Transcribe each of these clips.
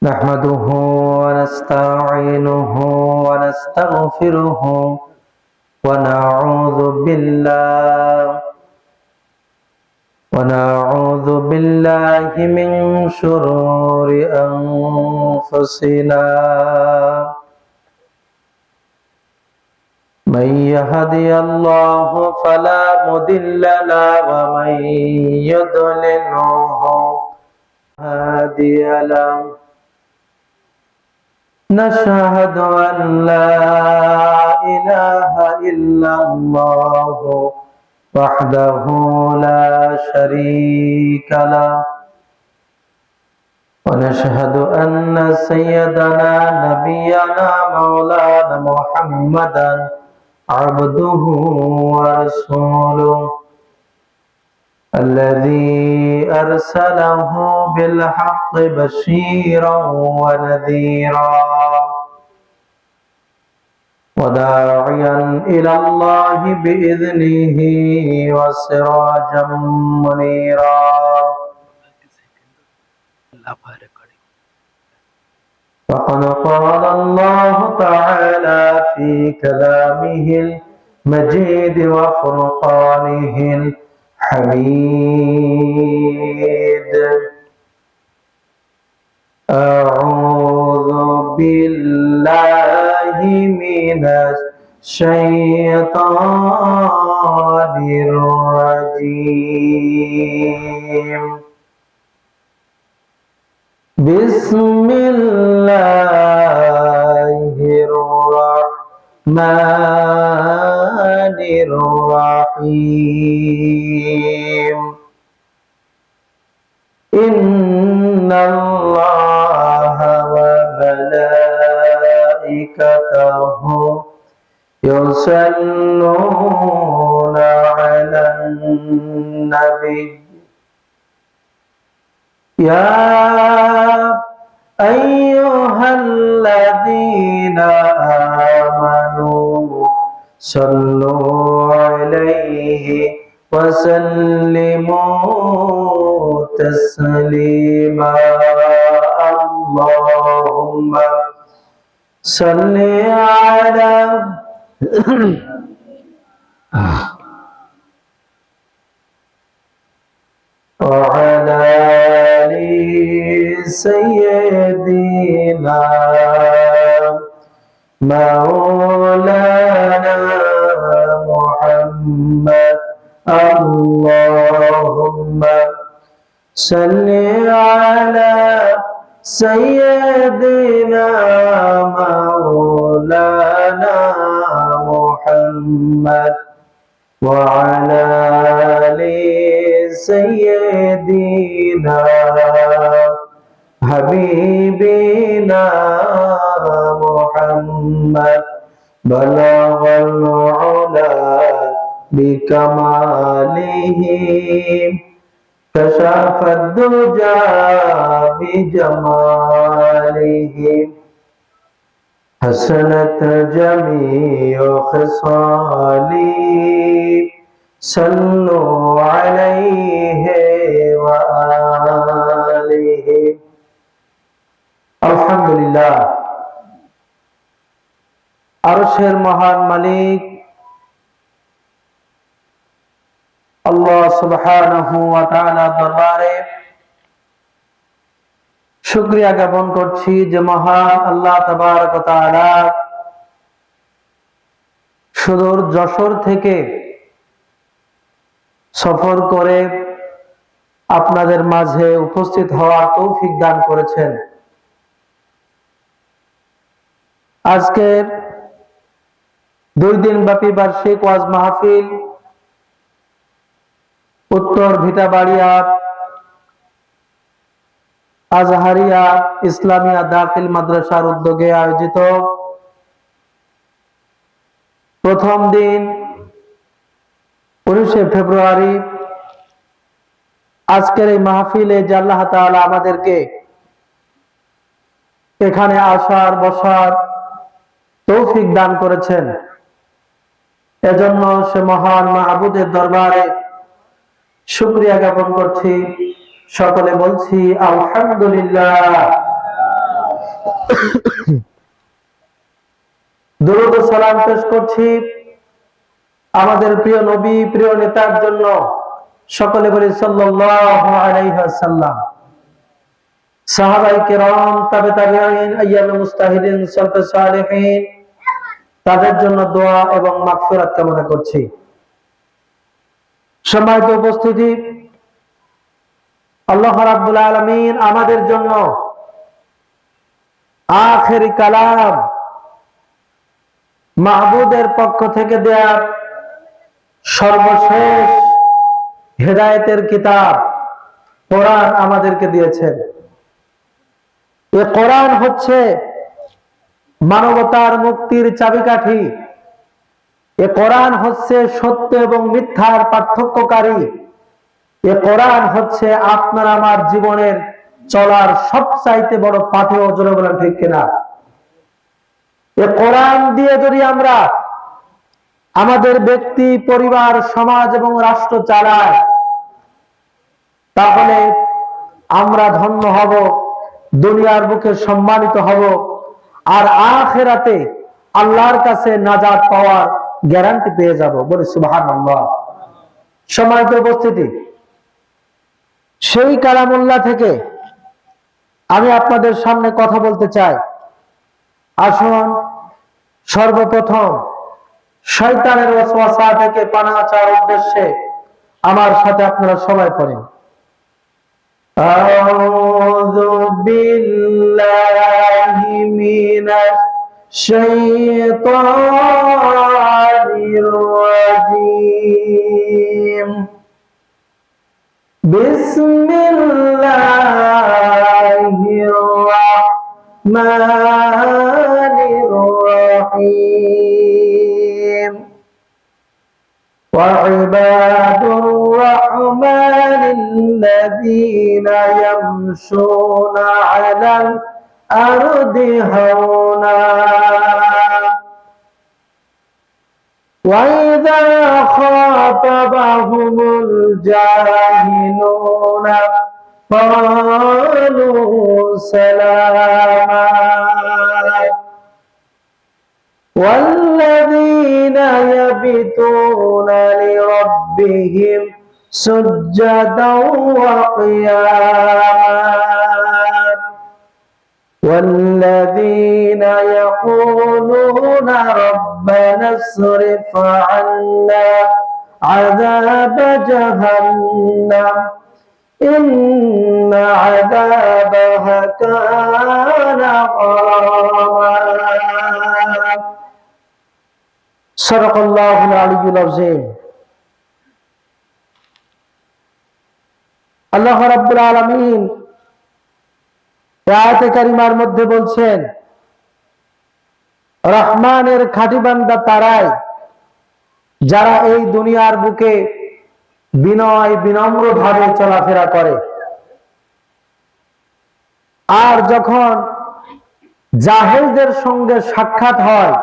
نحمده ونستعينه ونستغفره ونعوذ بالله من شرور أنفسنا من يهدي الله فلا مضل له ومن يضلله هادي له نشهد أن لا إله إلا الله وحده لا شريك له ونشهد أن سيدنا نبينا مولانا محمدا عبده ورسوله الذي أرسله بالحق بشيرا ونذيرا وداعيا إلى الله بإذنه وسراجا منيرا وقد قال الله تعالى في كلامه المجيد وفرقانه الحميد أعوذ بالله من الشيطان الرجيم بسم الله الرحمن الرحيم إن الله وملائكته يصلون على النبي يا أيها الذين آمنوا صلوا عليه وسلموا تسليما اللهم صل على وعلى آل سيدنا مولانا محمد اللهم صل على سيدنا مولانا محمد وعلى آل سيدنا حبيبنا محمد بلغ العلا بكماله كشف الدجى بجماله حسنت جميع خصاله صلوا عليه وآله আলহামদুলিল্লাহ আরশের মহান মালিক আল্লাহ সুবহানাহু ওয়া তাআলা দরবারে শুকরিয়া জ্ঞাপন করছি যে মহান আল্লাহ তাবারক ওয়া তাআলা সুদূর যশোর থেকে সফর করে আপনাদের মাঝে উপস্থিত হওয়ার তৌফিক দান করেছেন। আজকের 2 দিন ব্যাপী বার্ষিক ওয়াজ মাহফিল উত্তর ভিটাবাড়িয়া আজহারিয়া ইসলামিয়া দাখিল মাদ্রাসার উদ্যোগে আয়োজিত প্রথম দিন 19শে ফেব্রুয়ারি আজকের এই মাহফিলে যে আল্লাহ তাআলা আমাদেরকে এখানে আসার বসার তৌফিক দান করেছেন, এজন্য সে মহান মাহবুদের দরবারে শুকরিয়া জ্ঞাপন করছি। সকলে বলছি আলহামদুলিল্লাহ। দুরূদ ও সালাম পেশ করছি আমাদের প্রিয় নবী, প্রিয় নেতার জন্য। সকলে বলি সাল্লাল্লাহু আলাইহি ওয়াসাল্লাম। সাহাবায়ে কেরাম, তাবে তাবেঈন, আইয়ামে মুস্তাহিদিন, সালফে সালেহিন, তাদের জন্য দোয়া এবং মাগফিরাত কামনা করছি। সম্মানিত উপস্থিতি, আল্লাহ রাব্বুল আলামিন আমাদের জন্য আখেরি কালাম, মাহবুদের পক্ষ থেকে দেয়া সর্বশেষ হেদায়েতের কিতাব কোরআন আমাদেরকে দিয়েছেন। এই কোরআন হচ্ছে মানবতার মুক্তির চাবিকাঠি। এ কোরআন হচ্ছে সত্য এবং মিথ্যার পার্থক্যকারী। এ কোরআন হচ্ছে আপনার আমার জীবনের চলার সবচাইতে বড় পাথেয়। জোরে বলেন ঠিক কিনা? এ কোরআন দিয়ে যদি আমরা আমাদের ব্যক্তি, পরিবার, সমাজ এবং রাষ্ট্র চালাই, তাহলে আমরা ধন্য হব, দুনিয়ার বুকে সম্মানিত হব, আর আখিরাতে আল্লাহর কাছে নাজাত পাওয়ার গ্যারান্টি পেয়ে যাব। বলি সুবহানাল্লাহ। সম্মানিত উপস্থিতি, সেই কালামুল্লাহ থেকে আমি আপনাদের সামনে কথা বলতে চাই। আসুন সর্বপ্রথম শয়তানের ওয়াসওয়াসা থেকে পানাহ চাওয়ার উদ্দেশ্যে আমার সাথে আপনারা সবাই পড়েন। আউযু বিল্লাহি মিনাশ শাইতানির রাজীম। বিসমিল্লাহির রাহমানির রাহিম। وعباد الرحمن الذين يمشون على الأرض هونا وإذا خاطبهم الجاهلون قالوا سلاما والذين يبيتون لربهم سجدا وقياما والذين يقولون ربنا اصرف عنا عذاب جهنم إن عذابها كان غراما সাদাকাল্লাহুল আলিয়্যুল আযীম। আল্লাহ রাব্বুল আলামিন আয়াতে কারিমার মধ্যে বলছেন, রহমানের খাঁটি বান্দা তারাই যারা এই দুনিয়ার বুকে বিনয় বিনম্র ভাবে চলাফেরা করে, আর যখন জাহেলদের সঙ্গে সাক্ষাৎ হয়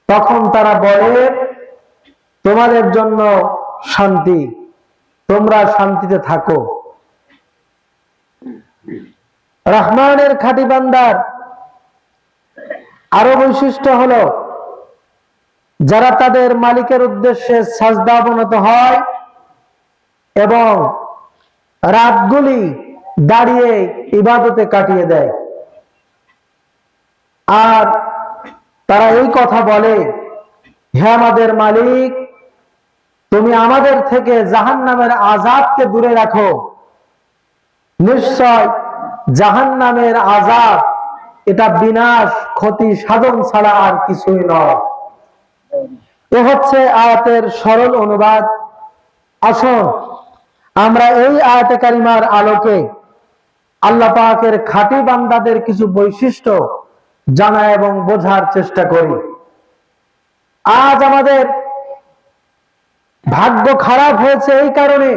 তখন তারা বলে তোমাদের জন্য শান্তি, তোমরা শান্তিতে থাকো। রহমানের খাঁটি বান্দার আরো বৈশিষ্ট্য হলো যারা তাদের মালিকের উদ্দেশ্যে সাজদা অবনত হয় এবং রাতগুলি দাঁড়িয়ে ইবাদতে কাটিয়ে দেয়, আর তারা এই কথা বলে, হে আমাদের মালিক, তুমি আমাদের থেকে জাহান্নামের আযাবকে দূরে রাখো। নিশ্চয় জাহান্নামের আযাব এটা বিনাশ, ক্ষতি সাধন ছাড়া আর কিছুই নয়। এ হচ্ছে আয়াতের সরল অনুবাদ। আসুন আমরা এই আয়াতে কারিমার আলোকে আল্লাহ পাকের খাঁটি বান্দাদের কিছু বৈশিষ্ট্য জানা এবং বোঝার চেষ্টা করি। আজ আমাদের ভাগ্য খারাপ হয়েছে এই কারণে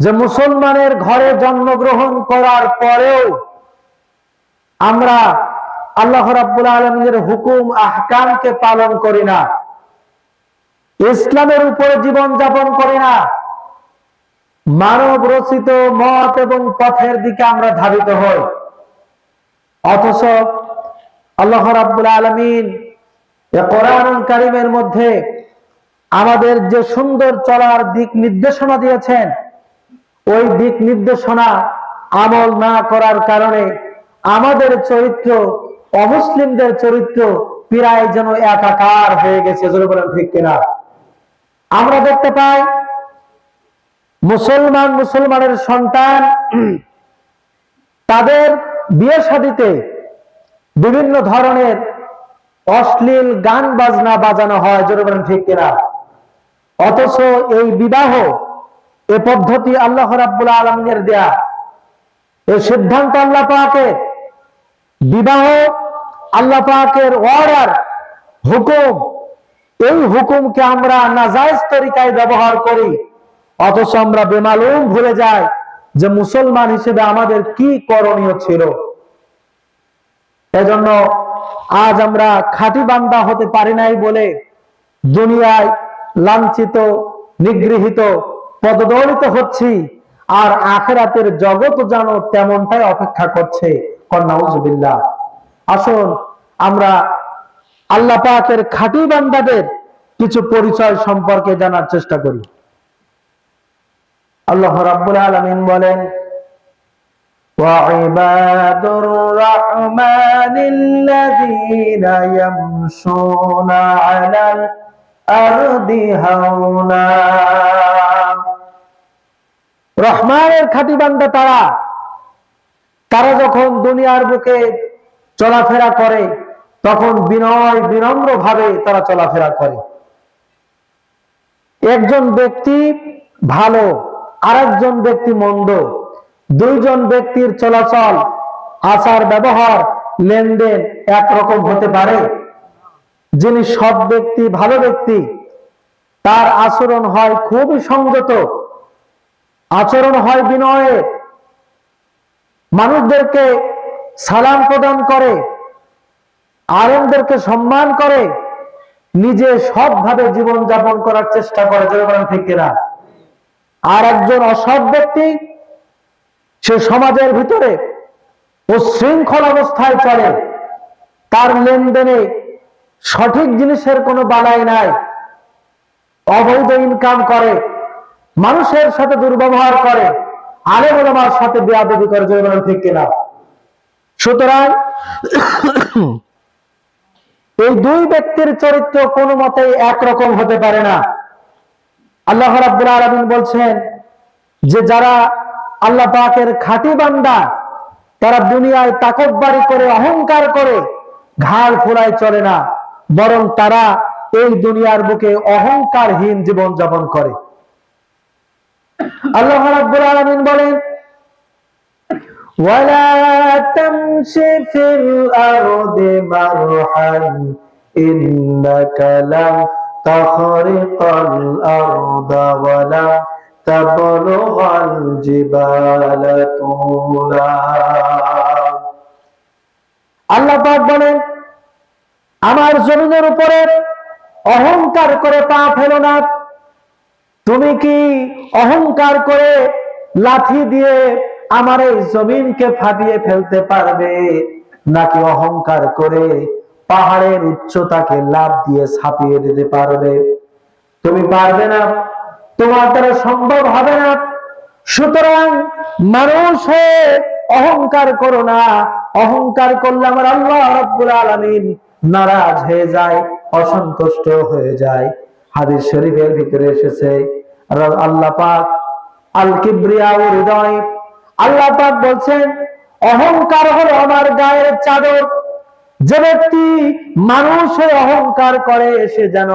যে মুসলমানের ঘরে জন্মগ্রহণ করার পরেও আমরা আল্লাহ রাব্বুল আলামিনের হুকুম আহকামকে পালন করি না, ইসলামের উপরে জীবন যাপন করি না, মানব রচিত মত এবং পথের দিকে আমরা ধাবিত হই। অথচ আল্লাহ রাব্বুল আলামিন কোরআনুল কারীমের মধ্যে আমাদের যে সুন্দর চলার দিক নির্দেশনা দিয়েছেন, ওই দিক নির্দেশনা আমল না করার কারণে আমাদের চরিত্র অমুসলিমদের চরিত্র প্রায় যেন একাকার হয়ে গেছে। জোরে বলেন ঠিক কিনা? আমরা দেখতে পাই মুসলমানের সন্তান তাদের বিয়ে শাদীতে বিভিন্ন ধরনের অশ্লীল গান বাজনা বাজানো হয়। জোরে বলেন ঠিক কিনা? অথচ এই বিবাহ, এ পদ্ধতি আল্লাহ রাব্বুল আলামিনের দেয়া, এই সিদ্ধান্ত আল্লাহ পাকের, বিবাহ আল্লাহ পাকের অর্ডার, হুকুম। এই হুকুমকে আমরা নাজায়েজ তরিকায় ব্যবহার করি, অথচ আমরা বেমালুম ভুলে যাই যে মুসলমান হিসেবে আমাদের কি করণীয় ছিল। এজন্য আজ আমরা খাঁটি বান্দা হতে পারি নাই বলে দুনিয়ায় লাঞ্ছিত, নিগৃহীত, পদদলিত হচ্ছি, আর আখিরাতের জগৎ যেন তেমনটাই অপেক্ষা করছে। নাউজুবিল্লাহ। আসুন আমরা আল্লাহ পাকের খাঁটি বান্দাদের কিছু পরিচয় সম্পর্কে জানার চেষ্টা করি। আল্লাহ রাব্বুল আলামিন বলেন, وعباد الرحمن الذين يمشون على الأرض هونا। রহমানের খাঁটি বান্দা তারা যখন দুনিয়ার বুকে চলাফেরা করে তখন বিনয় বিনম্র ভাবে তারা চলাফেরা করে। একজন ব্যক্তি ভালো, আরেকজন ব্যক্তি মন্দ, দুইজন ব্যক্তির চলাচল, আচার ব্যবহার, লেনদেন একরকম হতে পারে? যিনি সৎ ব্যক্তি, ভালো ব্যক্তি, তার আচরণ হয় খুবই সংযত, আচরণ হয় বিনয়ের, মানুষদেরকে সালাম প্রদান করে, আলেমদেরকে সম্মান করে, নিজে সৎভাবে জীবন যাপন করার চেষ্টা করে। ঠিক কিনা? আর একজন অসৎ ব্যক্তি, সে সমাজের ভিতরে উচ্ছৃঙ্খল অবস্থায় চলে, তার লেনদেনে সঠিক জিনিসের কোনো বালাই নাই, অবৈধ ইনকাম করে, মানুষের সাথে দুর্ব্যবহার করে, আলেম ওলামার সাথে বেয়াদবি করে। ঠিক কিনা? সুতরাং এই দুই ব্যক্তির চরিত্র কোনো মতেই একরকম হতে পারে না। আল্লাহ রাব্বুল আলামিন বলছেন যে যারা আল্লাহ পাকের খাঁটি বান্দা, তারা দুনিয়ায় তাকব্বুরি করে, অহংকার করে ঘাড় ফোলায় চলে না, বরং তারা এই দুনিয়ার বুকে অহংকারহীন জীবন যাপন করে। আল্লাহ রাব্বুল আলামিন বলেন, ওয়ালা তামশি ফিল আরদি মারহান ইন্নাকা লান তাখরিকাল আরদা ওয়ালা তাবলুগাল জিবালা তুলা। আল্লাহ পাক বলেন, আমার জমিনের উপরে অহংকার করে পা ফেলো না। তুমি কি অহংকার করে লাঠি দিয়ে আমার এই জমিনকে ফাটিয়ে ফেলতে পারবে, নাকি অহংকার করে পাহাড়ের উচ্চতাকে লাফ দিয়ে ছাপিয়ে দিতে পারবে? তুমি পারবে না, তোমার দ্বারা সম্ভব হবে না। সুতরাং মানুষে অহংকার করো না। অহংকার করলে আমার আল্লাহ রাব্বুল আলামিন নারাজ হয়ে যায়, অসন্তুষ্ট হয়ে যায়। হাদিস শরীফের ভিতরে এসেছে, আল্লাহ পাক আল কিবরিয়াউ হৃদয়, আল্লাহ পাক বলছেন, অহংকার হলো আমার গায়ের চাদর। যে ব্যক্তি মানুষের অহংকার করে, সে যেন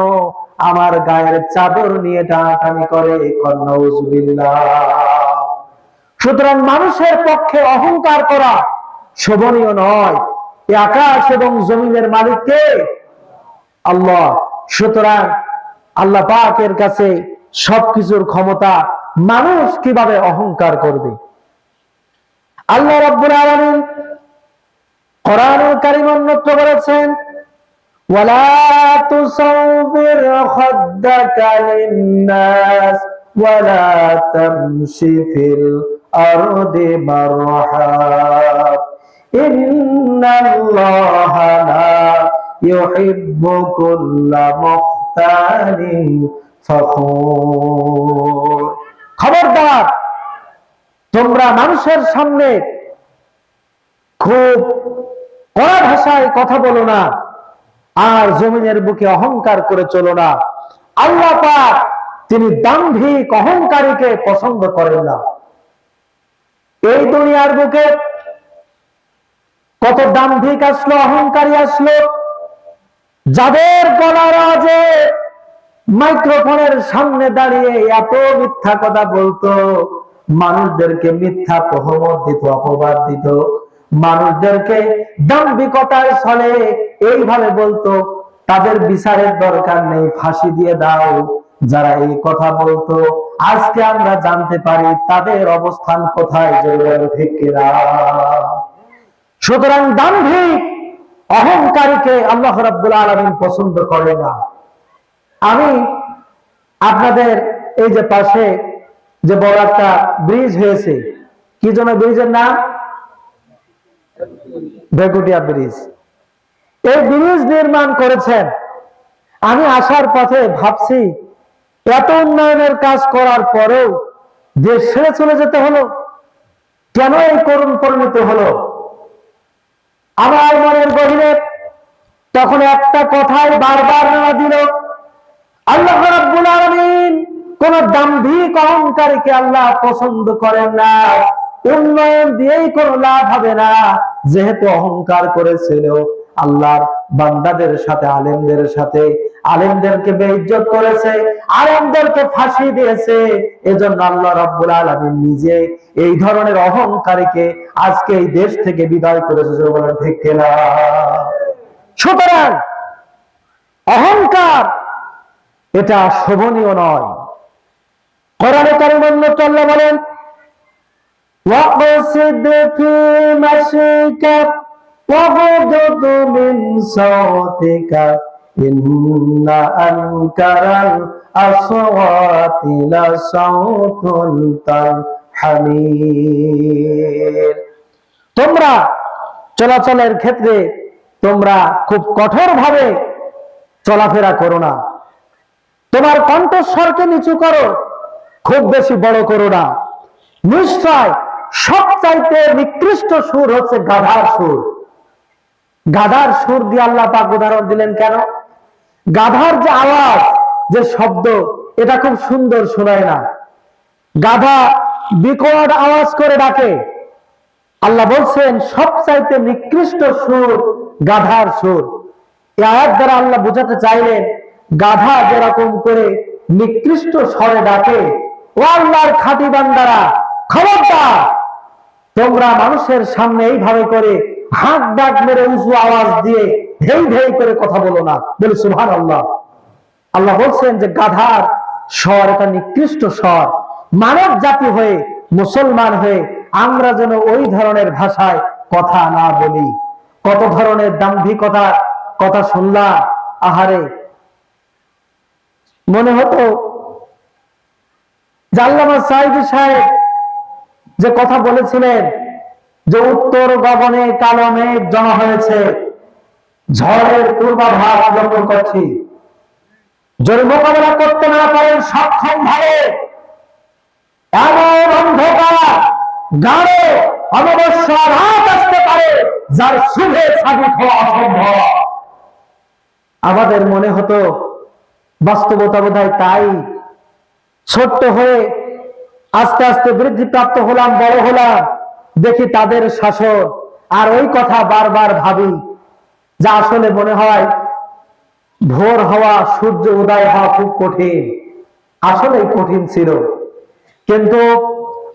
আমার গায়ের চাদর নিয়ে টানাটানি করে। সুতরাং মানুষের পক্ষে অহংকার করা শোভনীয় নয়। আকাশ এবং জমিনের মালিক কে? আল্লাহ। সুতরাং আল্লাহ পাকের কাছে সবকিছুর ক্ষমতা, মানুষ কিভাবে অহংকার করবে? আল্লাহ রাব্বুল আলামিন কোরআনুল কারীম অন্যত্র বলেছেন, ওয়ালা তুসাউবির খাদ্দাকা লিন্নাস ওয়ালা তামশি ফিল আরদি মারহা ইন্নাল্লাহা লা ইউহিব্বু কুল্লা মুখতালিন ফখুর। খবরদার, তোমরা মানুষের সামনে খুব কড়া ভাষায় কথা বলো না, আর জমিনের বুকে অহংকার করে চলো না। আল্লাহ পাক তিনি দাম্ভিক অহংকারীকে পছন্দ করেন না। এই দুনিয়ার বুকে কত দাম্ভিক আসলো, অহংকারী আসলো, যাদের গলার আওয়াজে মাইক্রোফোনের সামনে দাঁড়িয়ে এত মিথ্যা কথা বলতো, মানুষদেরকে মিথ্যা তহমত দিত, অপবাদ দিত, মানুষদেরকে দাম্ভিকতার ছলে এইভাবে বলতো তাদের বিচারের দরকার নেই, ফাঁসি দিয়ে দাও। যারা এই কথা বলতো, আজকে আমরা জানতে পারি তাদের অবস্থান কোথায়। ঠিক কিনা? সুতরাং দাম্ভিক অহংকারীকে আল্লাহ রাব্বুল আলামিন পছন্দ করে না। আমি আপনাদের এই যে পাশে যে বড় একটা ব্রিজ হয়েছে, কি জন্য ব্রিজের নাম? ভেকুটিয়া ব্রিজ। এই ব্রিজ নির্মাণ করেছেন। আমি আসার পথে ভাবছি, এত উন্নয়নের কাজ করার পরেও দেশ ছেড়ে চলে যেতে হলো, কেন এই করুণ পরিণত হলো? আমার মনের গভীরে তখন একটা কথাই বারবার নাড়া দিল, আল্লাহ রাব্বুল আলামিন কোন দাম্ভিক অহংকারীকে আল্লাহ পছন্দ করেন না। উন্নয়ন দিয়েই কোনো লাভ হবে না, যেহেতু অহংকার করেছিল আল্লাহর বান্দাদের সাথে, আলেমদের সাথে, আলেমদেরকে বেইজ্জত করেছে, আলেমদেরকে ফাঁসি দিয়েছে। এজন্য আল্লাহ রাব্বুল আলামিন নিজে এই ধরনের অহংকারীকে আজকে এই দেশ থেকে বিদায় করেছে। বলেন ঠিক কিনা? সুতরাং অহংকার এটা শোভনীয় নয়। কোরআনে কারীম আল্লাহ বলেন, ওয়াকসিদ ফি মাশিকা ওয়াগদুদ মিন সাওতিকা ইন্না আনকারাল আসওয়াতি লা সাওতুল হামির। তোমরা চলাচলের ক্ষেত্রে তোমরা খুব কঠোরভাবে চলাফেরা করো না, তোমার কণ্ঠস্বরকে নিচু করো, খুব বেশি বড় করো না। নিশ্চয় সবচাইতে নিকৃষ্ট সুর হচ্ছে গাধার সুর। গাধার সুর দিয়ে আল্লাহ পাক উদাহরণ দিলেন কেন? গাধার যে আওয়াজ, যে শব্দ, এটা খুব সুন্দর শোনায় না। গাধা বিকট আওয়াজ করে ডাকে। আল্লাহ বলছেন সবচাইতে নিকৃষ্ট সুর গাধার সুর। এই আয়াত দ্বারা আল্লাহ বোঝাতে চাইলেন, গাধা যেরকম করে নিকৃষ্ট স্বরে ডাকে, ও আল্লাহর খাঁটি বান্দারা, খবরদার, তোমরা মানুষের সামনে এইভাবে করে হাঁক ডাক মেরে উঁচু আওয়াজ দিয়ে ধেই ধেই করে কথা বলো না। বলে সুবহানাল্লাহ। আল্লাহ বলছেন যে গাধার স্বর এটা নিকৃষ্ট স্বর। মানব জাতি হয়ে, মুসলমান হয়ে আমরা যেন ওই ধরনের ভাষায় কথা না বলি। কত ধরনের দাম্ভিকতা কথা শুনলাম, আহারে। মনে হতো আল্লামা সাঈদী সাহেব যে কথা বলেছিলেন যে উত্তর গগনে কালো মেঘ জমা হয়েছে, ঝড়ের পূর্বাভাস লক্ষ্য করছি, যদি মোকাবেলা করতে না পারেন সক্ষম ভাবে, এমন অন্ধকার গাঢ় অমাবস্যা রাত আসতে পারে যার শুভে সাবিত হওয়া অসম্ভব। আমাদের মনে হতো বাস্তবতা বোধহয় তাই। ছোট্ট হয়ে আস্তে আস্তে বৃদ্ধিপ্রাপ্ত হলাম, বড় হলাম, দেখি তাদের শাসন, আর ওই কথা বারবার ভাবি যা আসলে মনে হয় ভোর হওয়া, সূর্য উদয় হওয়া খুব কঠিন। আসলেই কঠিন ছিল, কিন্তু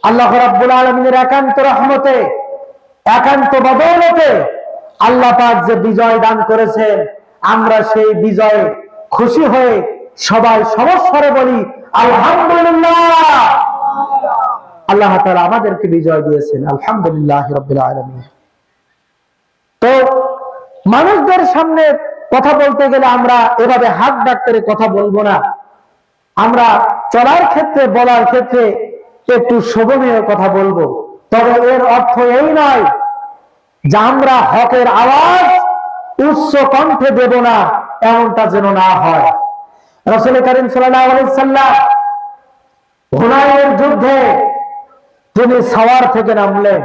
আল্লাহ রাব্বুল আলামিনের একান্ত রহমতে, একান্ত বদৌলতে আল্লাহ পাক যে বিজয় দান করেছেন, আমরা সেই বিজয়ে খুশি হয়ে সবাই সমস্বরে বলি আলহামদুলিল্লাহ। আল্লাহ তাআলা আমাদেরকে বিজয় দিয়েছেন, আলহামদুলিল্লাহ রাব্বিল আলামিন। তো মানুষদের সামনে কথা বলতে গেলে আমরা এভাবে হাত ডাক করে কথা বলবো না। আমরা চলার ক্ষেত্রে, বলার ক্ষেত্রে একটু শোভনীয় কথা বলবো। তবে এর অর্থ এই নয় যে আমরা হকের আওয়াজ উচ্চ কণ্ঠে দেব না, এমনটা যেন না হয়। রাসূল করিম সাল্লাল্লাহু আলাইহি সাল্লাম হুনাইনের যুদ্ধে তিনি সাওয়ার থেকে নামলেন,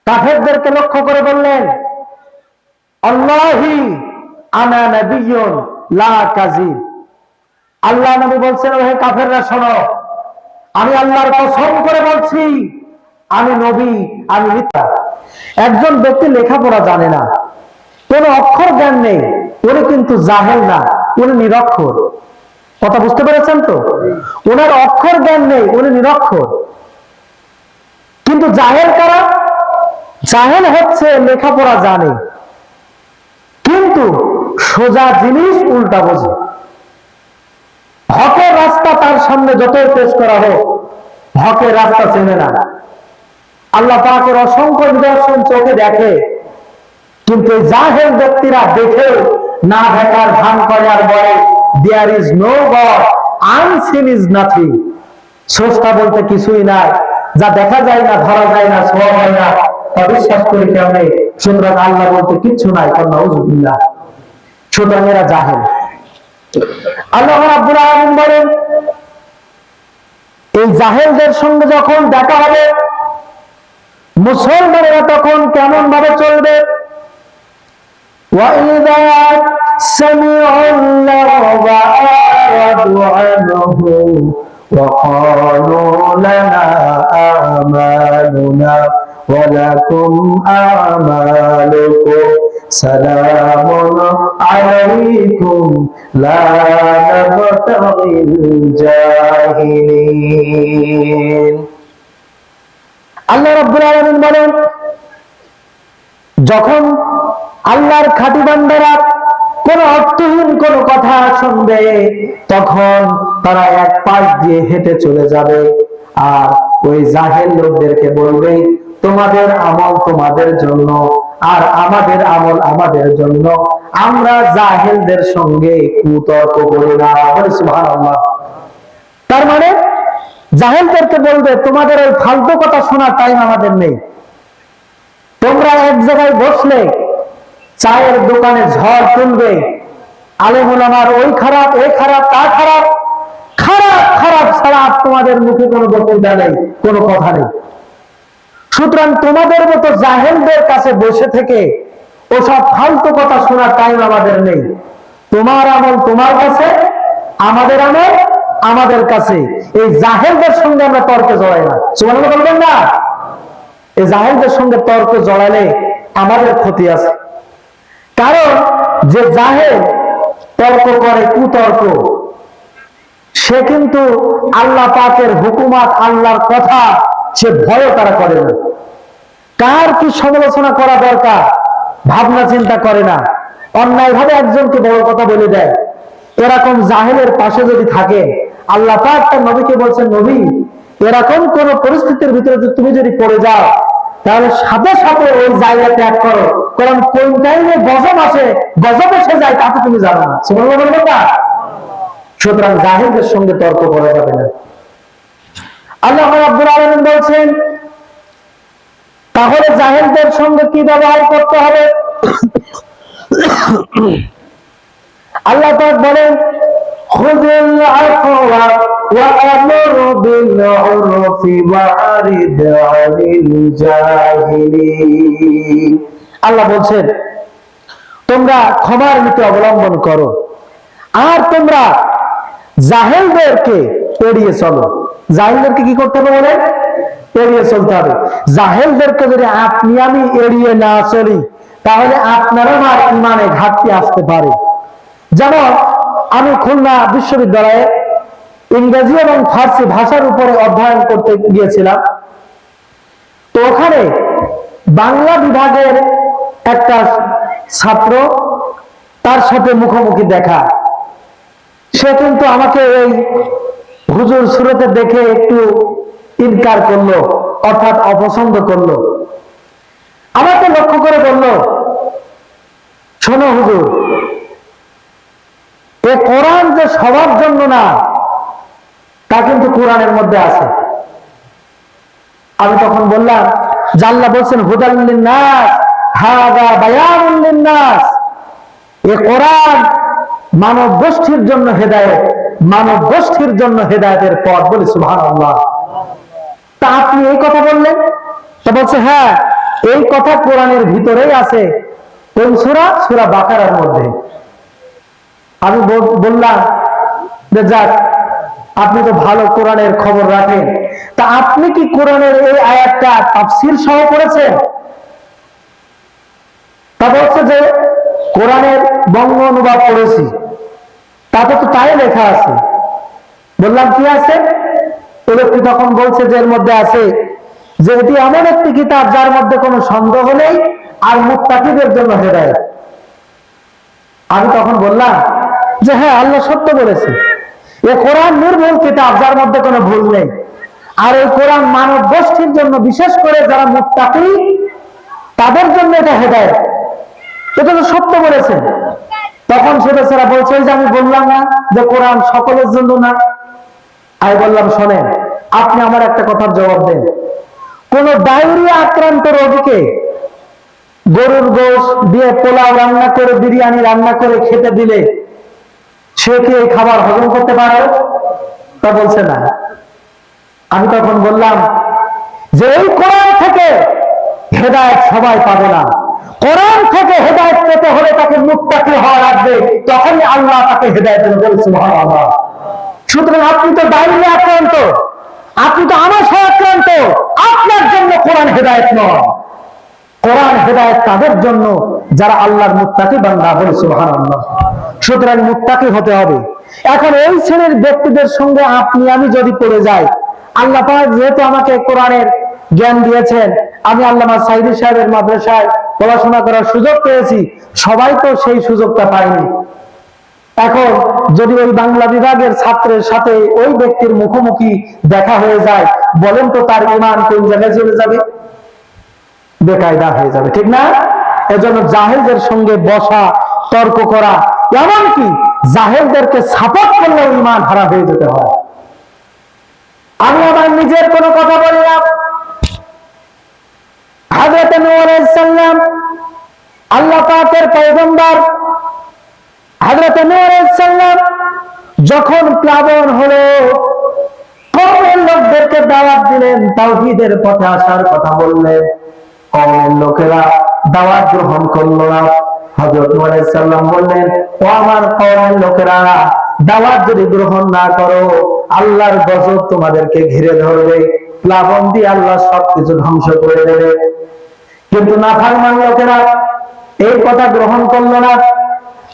কাফেরদেরকে লক্ষ্য করে বললেন, আল্লাহি আনা নাবিয়্যুন লা কাযিব। আল্লাহ নবী বলছেন, হে কাফেররা শোনো, আমি আল্লাহর কসম করে বলছি আমি নবী, আমি মিথ্যা। একজন ব্যক্তি লেখাপড়া জানে না, কোন অক্ষর জ্ঞান নেই, উনি কিন্তু জাহেল না, উনি নিরক্ষর। কথা বুঝতে পেরেছেন তো? ওনার অক্ষর জ্ঞান নেই, উনি নিরক্ষর। কিন্তু জাহেল কারা? জাহেল হচ্ছে লেখাপড়া জানে কিন্তু সোজা জিনিস উল্টা বোঝে। হকের রাস্তা তার সামনে যতই পেশ করা হোক, হকের রাস্তা চেনে না। আল্লাহ পাকের অসংখ্য নিদর্শন চোখে দেখে, কিন্তু জাহেল ব্যক্তিরা দেখে না দেখার ভান করে আর বলে there is no god, unseen is nothing. স্রষ্টা বলতে কিছুই নাই, যা দেখা যায় না, ধরা যায় না, ছোঁয়া হয় না, তা বিশ্বাস করি কেমনে? সুতরাং আল্লাহ বলতে কিচ্ছু নাই। নাউযুবিল্লাহ। সুতরাং এরা জাহেল। আল্লাহ রাব্বুল আলামিন বলেন, এই জাহেলদের সঙ্গে যখন দেখা হবে, মুসলমানেরা তখন কেমন ভাবে চলবে? وَإِذَا سَمِعُوا اللَّغْوَ أَعْرَضُوا عَنْهُ وَقَالُوا لَنَا أَعْمَالُنَا وَلَكُمْ أَعْمَالُكُمْ سَلَامٌ عَلَيْكُمْ لَا نَبْتَغِي الْجَاهِلِينَ। আল্লাহ রাব্বুল আলামিন বলেন, যখন আল্লাহর খাঁটি বান্দারা কোন অর্থহীন কোন কথা শুনবে, তখন তারা এক পাশ দিয়ে হেঁটে চলে যাবে আর ওই জাহেল লোকদেরকে বলবে, তোমাদের আমল তোমাদের জন্য আর আমাদের আমল আমাদের জন্য, আমরা জাহেলদের সঙ্গে কুতর্ক করি না। সুবহানাল্লাহ। তার মানে জাহেলদেরকে বলবে, তোমাদের ওই ফালতু কথা শোনার টাইম আমাদের নেই। তোমরা এক জায়গায় বসলে চায়ের দোকানে ঝড় তুলবে, আলেম ওলামার ওই খারাপ, এই খারাপ, তা খারাপ, খারাপ খারাপ ছাড়া তোমাদের মুখে কোনো বক্তৃতা নেই, কোনো কথা নেই। সুতরাং তোমাদের মতো জাহেলদের কাছে বসে থেকে ওসব ফালতু কথা শোনার টাইম আমাদের নেই। তোমার আমল তোমার কাছে, আমাদের আমল আমাদের কাছে। এই জাহেলদের সঙ্গে আমরা তর্কে জড়াই না। সুবহানাল্লাহ বলবেন না? এই জাহেলদের সঙ্গে তর্ক জড়ালে আমাদের ক্ষতি আছে। কারণ যে জাহেল তর্ক করে, কুতর্ক, সে কিন্তু আল্লাহ পাকের হুকুমাত, আল্লাহর কথা সে ভয় তারা করে না। কার কি সমালোচনা করা দরকার ভাবনা চিন্তা করে না, অন্যায় ভাবে একজনকে বড় কথা বলে দেয়। এরকম জাহেলের পাশে যদি থাকে, আল্লাহ পাক তার নবীকে বলছেন, নবী এরকম কোন পরিস্থিতির ভিতরে তুমি যদি পড়ে যাও, তাহলে সাথে সাথে ওই জায়গা ত্যাগ করো, কারণ কোন টাইমে গজব আসে, গজব এসে যায় তা তো তুমি জানো না। সুবহানাল্লাহ বলবেন না? সুতরাং জাহেলদের সঙ্গে তর্ক করা যাবে না। আল্লাহ রাব্বুল আলামিন বলছেন, তাহলে জাহেলদের সঙ্গে কি ব্যবহার করতে হবে? আল্লাহ পাক বলেন, খুযুল আফওয়া ওয়া আমুর বিল উরফি ওয়ারিদ আনিল জাহিলিন। আল্লাহ বলছেন, তোমরা ক্ষমার নীতি অবলম্বন করো আর তোমরা জাহেলদেরকে এড়িয়ে চলো। জাহেলদেরকে কি করতে হবে বলে? এড়িয়ে চলতে হবে। জাহেলদেরকে যদি আপনি আমি এড়িয়ে না চলি, তাহলে আপনার আমার ইমানে ঘাটতি আসতে পারে। যেমন আমি খুলনা বিশ্ববিদ্যালয়ে ইংরেজি এবং ফার্সি ভাষার উপরে অধ্যয়ন করতে গিয়েছিলাম। তো ওখানে বাংলা বিভাগের একটা ছাত্র, তার সাথে মুখোমুখি দেখা। সে কিন্তু আমাকে এই হুজুর সুরতে দেখে একটু ইনকার করলো, অর্থাৎ অপছন্দ করলো। আমাকে লক্ষ্য করে বলল, শোনো হুজুর, এ কোরআন যে সবার জন্য না, তা কিন্তু কোরআনের মধ্যে আছে। আমি তখন বললাম, আল্লাহ বলছেন হুদাল লিন্নাস হাযা বায়ানুন লিন-নাস, এই কোরআন মানব গোষ্ঠীর জন্য হেদায়েত, মানব গোষ্ঠীর জন্য হেদায়েতের পথ। বলি সুবহানাল্লাহ। তা আপনি এই কথা বললেন? তো বলছে হ্যাঁ, এই কথা কোরআনের ভিতরেই আছে। কোন সূরা? সূরা বাকারার মধ্যে। আমি বললাম যে যাক, আপনি তো ভালো কোরআনের খবর রাখেন, তা আপনি কি কোরআনের এই আয়াতটা তাফসীর সহ পড়েছেন? তা বলছে যে কোরআনের বঙ্গ অনুবাদ পড়েছি। তাতে তো তাই লেখা আছে। বললাম কি আছে? ওই ব্যক্তি তখন বলছে যে এর মধ্যে আছে যে এটি এমন একটি কিতাব যার মধ্যে কোনো সন্দেহ নেই আর মুত্তাকিদের জন্য হেদায়েত। আমি তখন বললাম যে হ্যাঁ, আল্লাহ সত্য বলেছে, এ কোরআন নির্ভুল কিতাব যার মধ্যে কোনো ভুল নেই, আর এই কোরআন মানব গোষ্ঠীর জন্য, বিশেষ করে যারা মুত্তাকি তাদের জন্য এটা হেদায়েত। এটা তো সত্য বলেছেন। তখন সে বেচারা বলছে যে আমি বললাম না যে কোরআন সকলের জন্য না। আমি বললাম শোনেন, আপনি আমার একটা কথার জবাব দেন। কোন ডায়রিয়া আক্রান্ত রোগীকে গরুর গোশ দিয়ে পোলাও রান্না করে, বিরিয়ানি রান্না করে খেতে দিলে সে কি এই খাবার হজম করতে পারে? তা বলছে না। আমি তখন বললাম যে এই কোরআন থেকে হেদায়েত সবাই পাবে না। কোরআন থেকে হেদায়েত পেতে হলে তাকে মুত্তাকি হওয়া লাগবে, তখনই আল্লাহ তাকে হেদায়েত দেবেন। সুবহানাল্লাহ। সুতরাং আপনি তো ডায়রিয়া আক্রান্ত, আপনি তো আমাশয় আক্রান্ত, আপনার জন্য কোরআন হেদায়েত নয়। কোরআন হেদায়েত তাদের জন্য যারা আল্লাহর মুত্তাকি বান্দা। বলে সুবহানাল্লাহ। সুতরাং মুত্তাকি হতে হবে। এখন এই শ্রেণীর ব্যক্তিদের সঙ্গে আপনি আমি যদি পড়ে যাই, আল্লাহ পাক যেহেতু আমাকে কোরআনের জ্ঞান দিয়েছেন, আমি আল্লামা সাইদি সাহেবের মাদ্রাসায় পড়াশোনা করার সুযোগ পেয়েছি, সবাই তো সেই সুযোগটা পায়নি। এখন যদি ওই বাংলা বিভাগের ছাত্রের সাথে ওই ব্যক্তির মুখোমুখি দেখা হয়ে যায়, বলেন তো তার ঈমান কোন জায়গায় চলে যাবে? বেকায়দা হয়ে যাবে, ঠিক না? এজন্য জাহেলদের সঙ্গে বসা, তর্ক করা, এমনকি জাহেলদেরকে সাপোর্ট করলে ঈমান হারা হয়ে যেতে হয়। আমি আমার নিজের কোনো কথা বলি না। হযরত নূহ আলাইহিস সালাম, আল্লাহ পাকের পয়গম্বর, হযরত নূহ আলাইহিস সালাম যখন প্লাবন হলো, কওমের লোকদেরকে দাওয়াত দিলেন, তাওহীদের পথে আসার কথা বললেন। কওমের লোকেরা দাওয়াত গ্রহণ করলো না। হযরত নূহ আলাইহিস সালাম বললেন, ও আমার কওমের লোকেরা, দাওয়াত যদি গ্রহণ না করো, আল্লাহর গজব তোমাদেরকে ঘিরে ধরবে, প্লাবন দিয়ে আল্লাহ সবকিছু ধ্বংস করে দেবে। কিন্তু নাফরমান লোকেরা এই কথা গ্রহণ করলো না।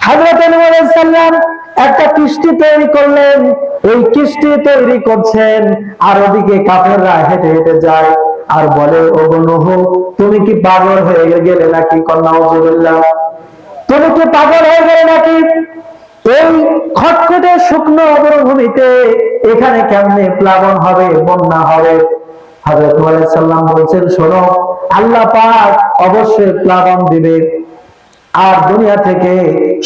হযরত নূহ আলাইহিস সালাম একটা কিস্তি তৈরি করলেন। এই কিস্তি তৈরি করছেন, আর ওদিকে কাফেররা হেঁটে হেঁটে যায় আর বলে, ও নূহ, তুমি কি পাগল হয়ে গেলে নাকি? নাউযুবিল্লাহ। তুমি কি পাগল হয়ে গেলে নাকি? এই খটখটে শুকনো মরুভূমিতে এখানে কেমনে প্লাবন হবে, বন্যা হবে? হযরত নূহ আলাইহিস সালাম বলছেন, শোনো, আল্লাহ পাক অবশ্যই প্লাবন দিবে, আর দুনিয়া থেকে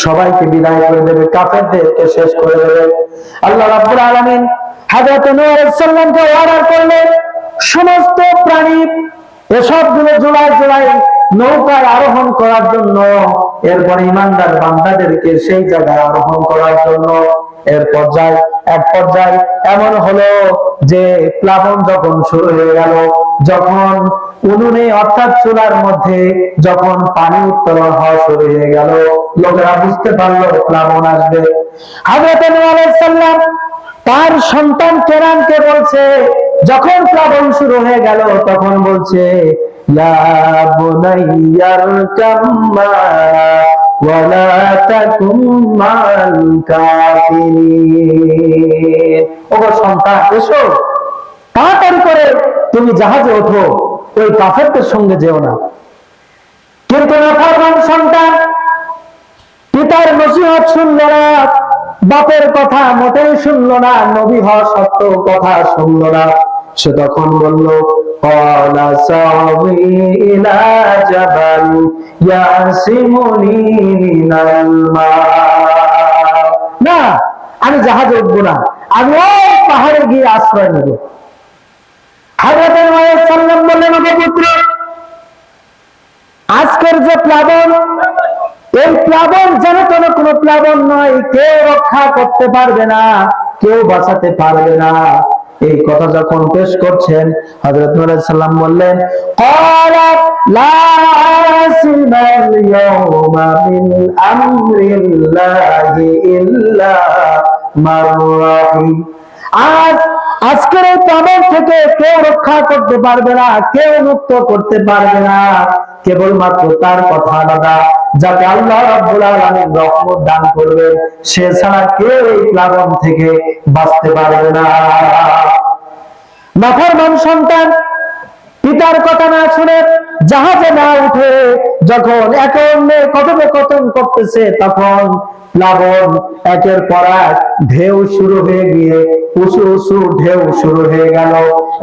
সবাইকে বিদায় করে দেবে, কাফেরদেরকে শেষ করে দেবে। আল্লাহ রাব্বুল আলামিন হযরত নূহ আলাইহিস সালামকে অর্ডার করলেন, সমস্ত প্রাণী এসবগুলো জোড়ায় জোড়ায় নৌকায় আরোহণ করার জন্য, এরপর ইমানদার বান্দাদেরকে সেই জায়গায় আরোহণ করার জন্য। এক পর্যায়ে এমন হলো যে প্লাবন যখন শুরু হয়ে গেল, যখন উনুনে অর্থাৎ চুলার মধ্যে যখন পানি উত্তোলন হওয়া শুরু হয়ে গেল, লোকেরা বুঝতে পারলো প্লাবন আসবে। হযরত নূহ আলাইহিস সালাম তার সন্তান কেনানকে বলছে, যখন প্লাবন শুরু হয়ে গেল তখন বলছে, ইয়া বুনাইয়ারকাম মা'না ওয়া লা তাকুম মা'আল কাফিরিন। ওগো সন্তান, এসো, তাড়াতাড়ি করে তুমি জাহাজে ওঠো, ওই কাফেরদের সঙ্গে যেও না। কিন্তু নাফরমান সন্তান পিতার নসিহত শুনল না, বাপের কথা মোটেই শুনল না, নবী হওয়া সত্ত্বেও কথা শুনল না। সে তখন বলল, ক্বালা সা'আবি ইলা জাবাল ইয়াসিমুনি মিনাল মা। না, আমি জাহাজে উঠবো না, আমি ওই পাহাড়ে গিয়ে আশ্রয় নেব। হযরত নূহ আলাইহিস সালাম বললেন, ওগো পুত্র, আজকে আজকের যে প্লাবন, এই প্লাবন যেন কোনো প্লাবন নয়, কেউ রক্ষা করতে পারবে না, কেউ বাঁচাতে পারবে না। এই কথা যখন পেশ করছেন, হযরত নূহ আলাইহিস সালাম বললেন, ক্বালাত লা আসিমাল ইয়াওমা মিন আমরিল্লাহি ইল্লা মান রাহিম। আজকের এই প্লাবন থেকে কেউ রক্ষা করতে পারবে না, কেউ মুক্ত করতে পারবে না, কেবলমাত্র তার কথা আলাদা, যাকে আল্লাহ রাব্বুল আলামিন রহমত দান করবেন, সে ছাড়া কেউ এই প্লাবন থেকে বাঁচতে পারবে না। নাফরমান সন্তান পিতার কথা না শুনে জাহাজে না উঠে যখন একে অন্যের কথোপকথন করতেছে, তখন প্লাবন একের পর এক ঢেউ শুরু হয়ে গিয়ে উঁচু উঁচু ঢেউ শুরু হয়ে গেল।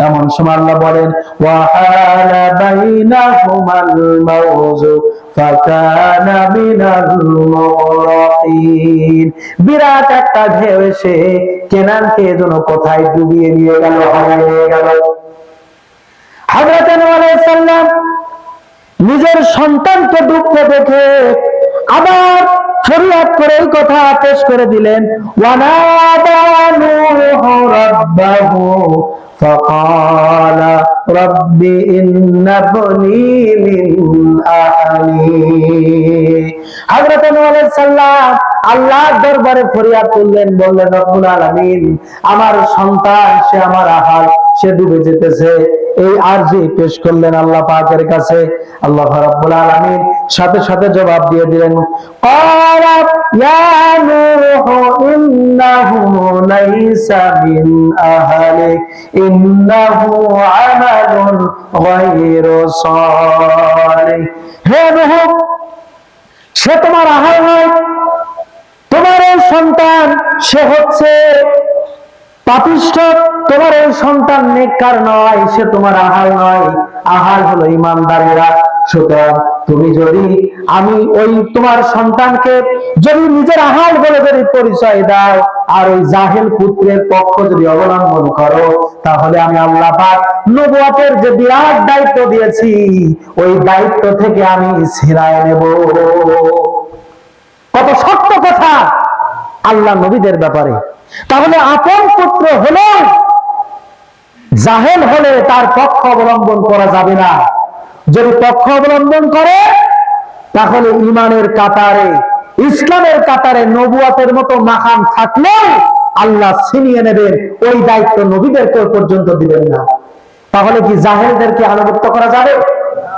এমন সময় আল্লাহ বলেন, ওয়াহালা বাইনাহুমাল মাওজু ফাকানা মিনাল মুগরাকিন। বিরাট একটা ঢেউ এসে কেনানকে যেন কোথায় ডুবিয়ে নিয়ে গেল, হারিয়ে গেল। হযরত নূহ আলাইহিস সালাম নিজের সন্তানকে ডুবতে দেখে আবার ফরিয়াদ করে এই কথা পেশ করে দিলেন, ওয়ানাদা নূহু রাব্বাহু ফাকালা রাব্বি ইন্না বনি মিন আহলি। হযরত নূহ আলাইহিস সালাম আল্লাহর দরবারে ফরিয়াদ করলেন, বললেন, রব্বুল আলামিন, আমার সন্তান, সে আমার আহাল, সে ডুবে যেতেছে। এই আরজি পেশ করলেন আল্লাহ পাকের কাছে। আল্লাহ রাব্বুল আলামিন সাথে সাথে জবাব দিয়ে দিলেন, ক্বালা ইয়া নূহু ইন্নাহু লাইসা মিন আহলিক ইন্নাহু আমালুন গায়রু সালিহ। হে নূহ, সে তোমার আহাল নয়, তোমার এই সন্তান সে হচ্ছে পাপিষ্ঠ, তোমার এই সন্তান নেককার নয়, সে তোমার আহাল নয়, আহাল হলো ঈমানদারেরা। সুতরাং তুমি যদি আমি ওই তোমার সন্তানকে যদি নিজের আহাল বলে যদি পরিচয় দাও আর ওই জাহেল পুত্রের পক্ষ যদি অবলম্বন করো, তাহলে আমি আল্লাহ পাক নবুয়তের যে বিরাট দায়িত্ব দিয়েছি, ওই দায়িত্ব থেকে আমি ছিনায় নেব। কত সত্য কথা আল্লাহ নবীদের ব্যাপারে। তাহলে আপন পুত্র হলে জাহেল হলে তার পক্ষ অবলম্বন করা যাবে না। যদি পক্ষ অবলম্বন করে, তাহলে ঈমানের কাতারে, ইসলামের কাতারে নবুয়তের মতো মাকাম থাকলেও আল্লাহ ছিনিয়ে নেবেন, ওই দায়িত্ব নবীদেরকে পর্যন্ত দিবেন না। তাহলে কি জাহেলদেরকে আনুগত্য করা যাবে?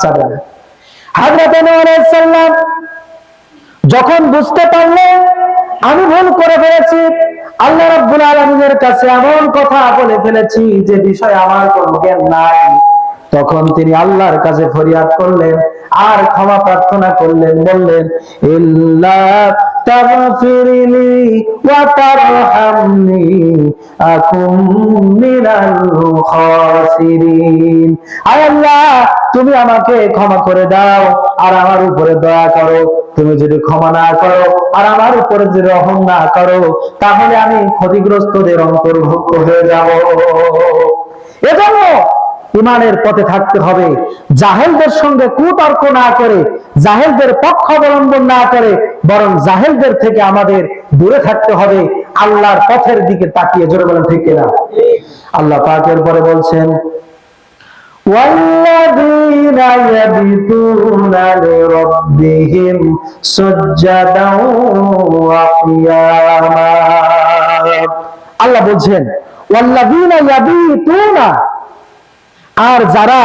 যাবে না। হযরত নূহ আলাইহিস সালাম যখন বুঝতে পারলেন আমি ভুল করে ফেলেছি, আল্লাহ রাব্বুল আলামিনের কাছে এমন কথা বলে ফেলেছি যে বিষয়ে আমার কোনো জ্ঞান নাই, তখন তিনি আল্লাহর কাছে ফরিয়াদ করলেন আর ক্ষমা প্রার্থনা করলেন, বললেন, ইল্লা তাগফিরলি ওয়া তারহামনি আকুম মিনাল খাসিরিন। আয় আল্লাহ, তুমি আমাকে ক্ষমা করে দাও আর আমার উপরে দয়া করো। তুমি যদি ক্ষমা না করো আর আমার উপরে যদি রহম না করো, তাহলে আমি ক্ষতিগ্রস্তদের অন্তর্ভুক্ত হয়ে যাব। এজন্য ঈমানের পথে থাকতে হবে, জাহেলদের সঙ্গে কুতর্ক না করে, জাহেলদের পক্ষ অবলম্বন না করে, বরং জাহেলদের থেকে আমাদের দূরে থাকতে হবে, আল্লাহর পথের দিকে তাকিয়ে। জোরে বলেন ঠিক কিনা? আল্লাহ পাকের পরে বলছেন, والذين يبيتون لربهم سجدا وقياما। আল্লাহ বলছেন, والذين يبيتون, আর যারা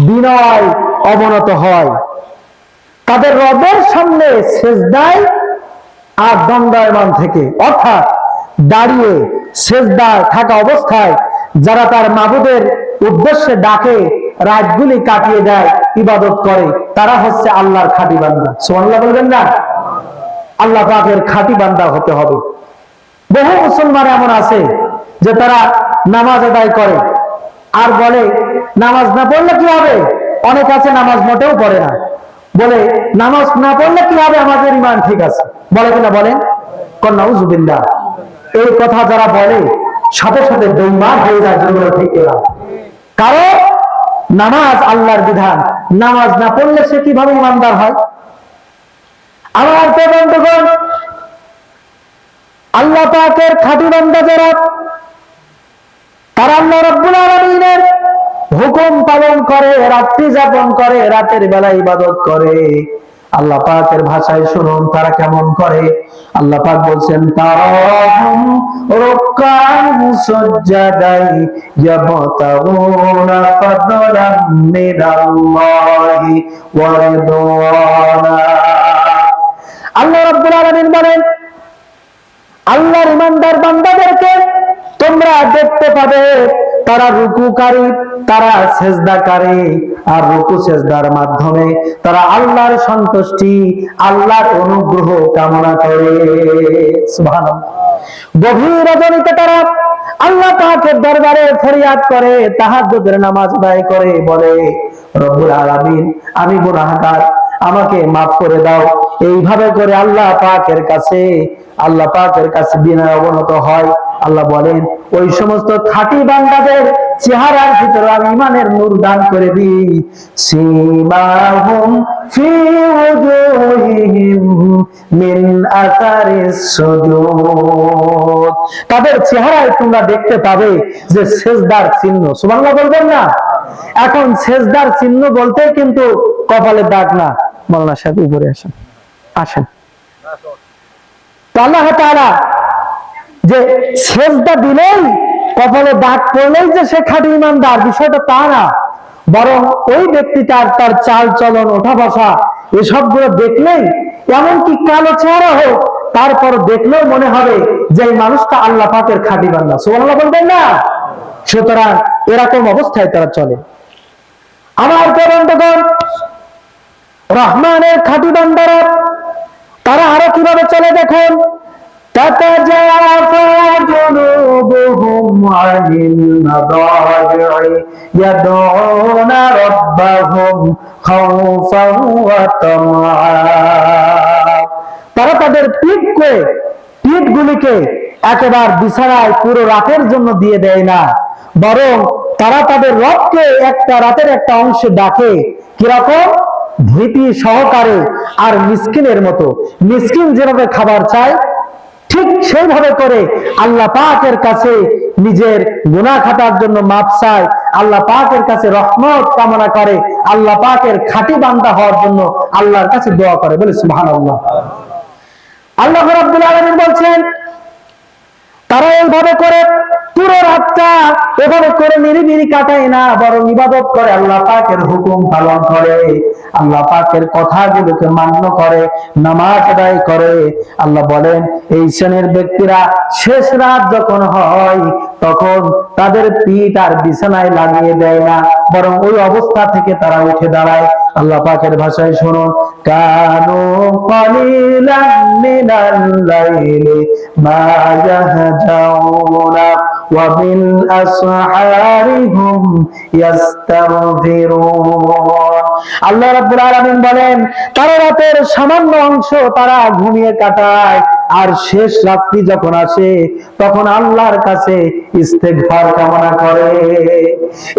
বিনয় অবনত হয় তাদের রবের সামনে সেজদায় আর দণ্ডায়মান থেকে, অর্থাৎ দাঁড়িয়ে সেজদায় থাকা অবস্থায় যারা তার মাবুদের উদ্দেশ্যে ডাকে, রাতগুলি কাটিয়ে দেয়, ইবাদত করে, তারা হচ্ছে আল্লাহর খাঁটি বান্দা। সুবহানাল্লাহ বলবেন না? আল্লাহ পাকের খাঁটি বান্দা হতে হবে। বহু মুসলমান এমন আছে যে তারা নামাজ আদায় করে আর বলে নামাজ না পড়লে কি হবে। অনেক আছে নামাজ মোটেও পড়ে না, বলে নামাজ না পড়লে কি হবে, আমাদের ঈমান ঠিক আছে। বলে কিনা বলেন? নাউযুবিল্লাহ। এই কথা যারা বলে সাথে সাথে বেঈমান হয়ে যায়। ঠিক কিনা? কারণ নামাজ আল্লাহর বিধান, নামাজ না পড়লে সে কিভাবে ইমানদার হয়? আমার তো বন্ধুগণ, আল্লাহ পাকের খাঁটি বান্দা যারা, তারা আল্লাহ রাব্বুল আলামিনের হুকুম পালন করে, রাত্রি যাপন করে, রাতের বেলা ইবাদত করে। আল্লাহ পাকের ভাষায় শুনুন তারা কেমন করে। আল্লাহ পাক বলছেন, তারাহুম রুকআন সুজদাই ইয়াবতাগুনা ফাদলাম মিনাল্লাহি ওয়া রিদওয়ানা। আল্লাহ রাব্বুল আলামিন বলেন, আল্লাহর ইমানদার বান্দাদেরকে তোমরা দেখতে পাবে তারা রুকুকারী, তারা সেজদাকারী, আর রুকু সেজদার মাধ্যমে তারা আল্লাহর সন্তুষ্টি, আল্লাহর অনুগ্রহ কামনা করে। সুবহানাল্লাহ। গভীর রজনীতে তারা আল্লাহ পাকের দরবারে ফরিয়াদ করে, তাহাজ্জুদের নামাজ আদায় করে, বলে, রব্বুল আলামিন, আমি গুনাহগার, আমাকে মাফ করে দাও। এইভাবে করে আল্লাহ পাকের কাছে বিনয় অবনত হয়। আল্লাহ বলেন, ওই সমস্ত খাঁটি বান্দাদের চেহারার ভিতরে আমি ঈমানের নূর দান করে দিই। সীমাহুম ফি ওজুহিহিম মিন আসারিস সুজুদ। তাদের চেহারায় তোমরা দেখতে পাবে যে সেজদার চিহ্ন। সুবহানাল্লাহ বলবেন না? এখন সেজদার চিহ্ন বলতে কিন্তু কপালে দাগ না। মাওলানা সাহেব উপরে আসেন, আসেন। তো আল্লাহ তাআলা যে সেজদা দিলেই, কপালে দাগ পড়লেই যে সে খাঁটি ঈমানদার, বিষয়টা তা না। বরং ওই ব্যক্তিটার তার চাল চলন, ওঠা বসা, এসবগুলো দেখলেই, এমনকি কালো চেহারা হোক, তারপর দেখলেও মনে হবে যে এই মানুষটা আল্লাহ পাকের খাঁটি বান্দা। সুবহানাল্লাহ বলবেন না? সুতরাং এরকম অবস্থায় তারা চলে। আমার বন্ধুগণ, রহমানের খাঁটি বান্দারা তারা আরো কিভাবে চলে দেখুন। تتجافى جنوبهم عن المضاجع يدعون ربهم خوفا وطمعا। তারা তাদের পিঠগুলিকে একেবারে বিছানায় পুরো রাতের জন্য দিয়ে দেয় না, বরং তারা তাদের রবকে একটা রাতের একটা অংশে ডাকে। কিরকম? ভীতি সহকারে আর মিসকিনের মতো। মিসকিন যেভাবে খাবার চায়, ঠিক সেইভাবে করে আল্লাহ পাকের কাছে নিজের গুনাহ খাতার জন্য মাপ চায়, আল্লাহ পাকের কাছে রহমত কামনা করে, আল্লাহ পাকের খাঁটি বান্দা হওয়ার জন্য আল্লাহর কাছে দোয়া করে। বলে সুবহানাল্লাহ। আল্লাহ রাব্বুল আলামিন বলছেন, তারা এইভাবে করে পুরো রাতটা এভাবে করে নিরিবিলি কাটায় না, বরং ইবাদত করে, আল্লাহ পাকের হুকুম পালন করে, আল্লাহ পাকের কথাগুলোকে মান্য করে, নামাজ আদায় করে। আল্লাহ বলেন, এই শ্রেণীর ব্যক্তিরা শেষ রাত যখন হয় তখন তাদের পিঠ আর বিছানায় লাগিয়ে দেয় না, বরং ওই অবস্থা থেকে তারা উঠে দাঁড়ায়। আল্লাহ পাকের ভাষায় শুনুন, কানু কালিলাম মিনাল লাইলি মা ইয়াহজাউনা ওয়া বিল আসহারি হুম ইস্তাগফিরুন। আল্লাহ রাব্বুল আলামিন বলেন, তারা রাতের সামান্য অংশ তারা ঘুমিয়ে কাটায়, আর শেষ রাত্রি যখন আসে তখন আল্লাহর কাছে ইস্তেগফার কামনা করে।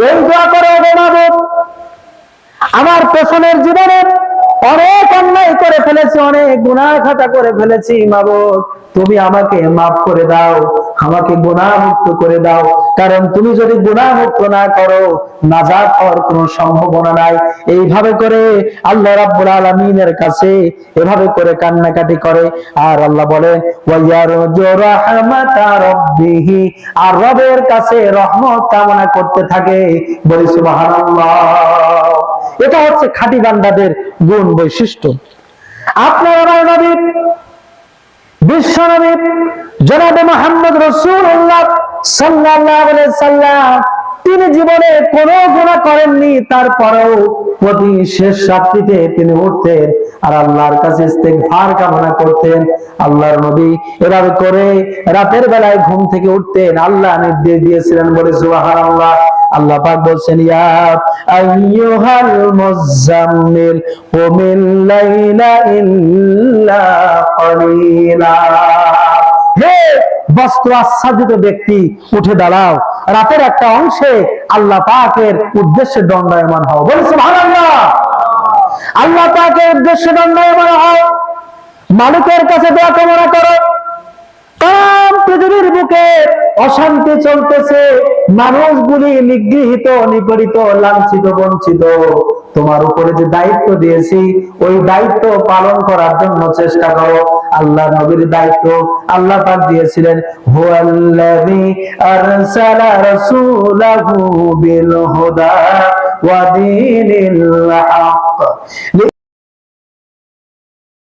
এই দোয়া করে, হে মাবুদ, আমার পেছনের জীবনে অনেক অন্যায় করে ফেলেছি, অনেক গুনাহ খাতা করে ফেলেছি, মাবুদ তুমি আমাকে মাফ করে দাও, আমাকে গুনাহ মুক্ত করে দাও। কারণ তুমি যদি গুনাহ মুক্ত না করো, নাজাত হওয়ার কোনো সম্ভাবনা নাই। এইভাবে করে আল্লাহ রাব্বুল আলামিনের কাছে এভাবে করে কান্নাকাটি করে। আর আল্লাহ বলেন, ওয়ায়ারজু রাহমাতা রাব্বিহি, আর রবের কাছে রহমত কামনা করতে থাকে। বলি সুবহানাল্লাহ। এটা হচ্ছে খাঁটি বান্দাদের গুণ বৈশিষ্ট্য। আপনার আমার নবী, বিশ্ব নবী জনাবে মুহাম্মদ রাসূলুল্লাহ সাল্লাল্লাহু আলাইহি সাল্লাম, তিনি জীবনে কোনো গুনাহ করেননি, তারপরেও প্রতি শেষ রাত্রিতে তিনি উঠতেন আর আল্লাহর কাছে ইস্তেগফার কামনা করতেন। আল্লাহর নবী এভাবে করে রাতের বেলায় ঘুম থেকে উঠতেন, আল্লাহ নির্দেশ দিয়েছিলেন। বলে সুবহানাল্লাহ। আল্লাহ পাক বলছেন, ইয়া আইয়ুহাল মুযাম্মিল কুমিল লাইলা ইল্লা কালিলা। হে বস্ত্র আচ্ছাদিত ব্যক্তি উঠে দাঁড়াও, রাতের একটা অংশে আল্লাহ পাকের উদ্দেশ্যে দণ্ডায়মান হও। বলি সুবহানাল্লাহ। আল্লাহ পাকের উদ্দেশ্যে দণ্ডায়মান হও, মালিকের কাছে দোয়া কামনা করো। কারণ পৃথিবীর বুকে অশান্তি চলতেছে, মানুষগুলি নিগৃহীত, নিপীড়িত, লাঞ্ছিত, বঞ্চিত। তোমার উপরে যে দায়িত্ব দিয়েছি ওই দায়িত্ব পালন করার জন্য চেষ্টা করো। আল্লাহ নবীর দায়িত্ব আল্লাহ পাক দিয়েছিলেন, হুয়াল্লাযী আরসালা রাসূলাহু বিল হুদা ওয়া দীনিল হক।